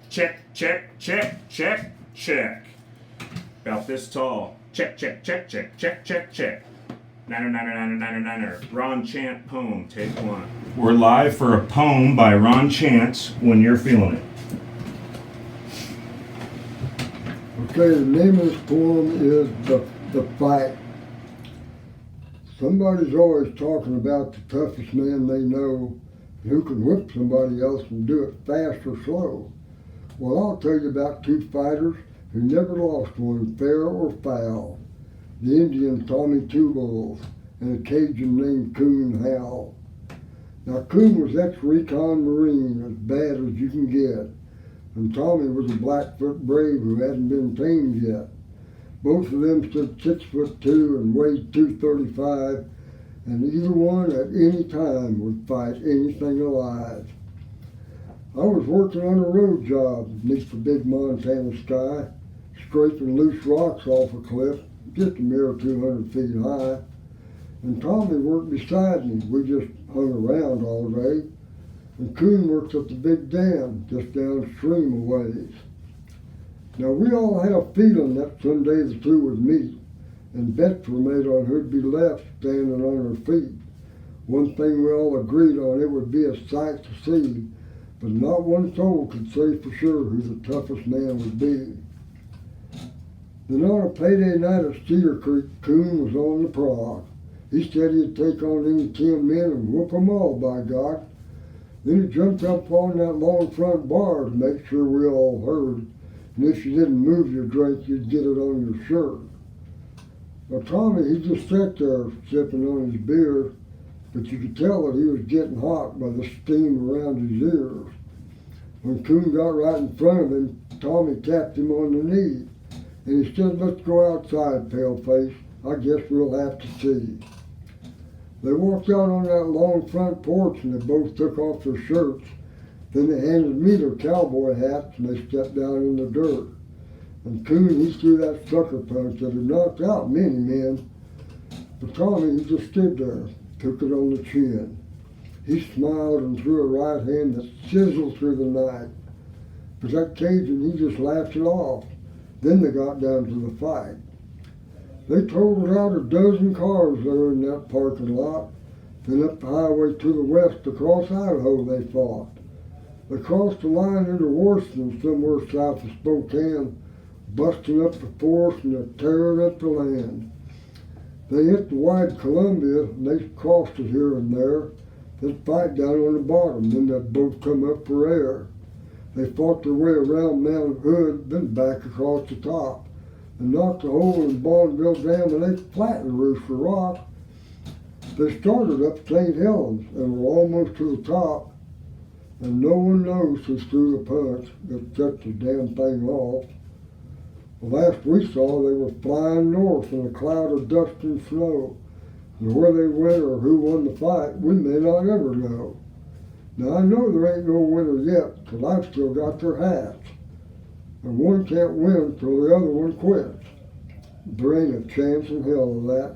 Check, check, check, check, check. About this tall. Check, check, check, check, check, check, check. Niner, niner, niner, niner, niner. Ron Chant poem, take one. We're live for a poem by Ron Chant when you're feeling it. Okay, the name of this poem is The Fight. Somebody's always talking about the toughest man they know, who can whip somebody else and do it fast or slow. Well, I'll tell you about two fighters who never lost one, fair or foul. The Indian Tommy Two Bulls and a Cajun named Coon Hal. Now Coon was ex-recon Marine, as bad as you can get, and Tommy was a Blackfoot brave who hadn't been tamed yet. Both of them stood 6'2" and weighed 235, and either one at any time would fight anything alive. I was working on a road job beneath the big Montana sky, scraping loose rocks off a cliff, just a mere 200 feet high, and Tommy worked beside me. We just hung around all day, and Coon worked at the big dam just downstream a ways. Now we all had a feeling that someday the two would meet, and bets were made on who'd be left standing on her feet. One thing we all agreed on, it would be a sight to see, but not one soul could say for sure who the toughest man would be. Then on a payday night at Cedar Creek, Coon was on the prod. He said he'd take on any 10 men and whoop 'em all, by God. Then he jumped up on that long front bar to make sure we all heard, and if you didn't move your drink, you'd get it on your shirt. Now Tommy, he just sat there sipping on his beer, but you could tell that he was getting hot by the steam around his ears. When Coon got right in front of him, Tommy tapped him on the knee, and he said, "Let's go outside, paleface. I guess we'll have to see." They walked out on that long front porch and they both took off their shirts. Then they handed me their cowboy hats and they stepped down in the dirt. And Coon, he threw that sucker punch that had knocked out many men. But Tommy, he just stood there, took it on the chin. He smiled and threw a right hand that sizzled through the night. But that Cajun, he just laughed it off. Then they got down to the fight. They totaled out a dozen cars there in that parking lot. Then up the highway to the west across Idaho they fought. They crossed the line into Washington somewhere south of Spokane, busting up the forest and tearing up the land. They hit the wide Columbia and they crossed it here and there. They'd fight down on the bottom, then they'd both come up for air. They fought their way around Mount Hood, then back across the top, and knocked a hole in Bonneville Dam, and they flattened the roof for rock. They started up St. Helens and were almost to the top, and no one knows who threw the punch that set the damn thing off. The last we saw, they were flying north in a cloud of dust and snow, and where they went or who won the fight, we may not ever know. Now I know there ain't no winner yet, 'cause I've still got their hats. And one can't win till the other one quits. There ain't a chance in hell of that.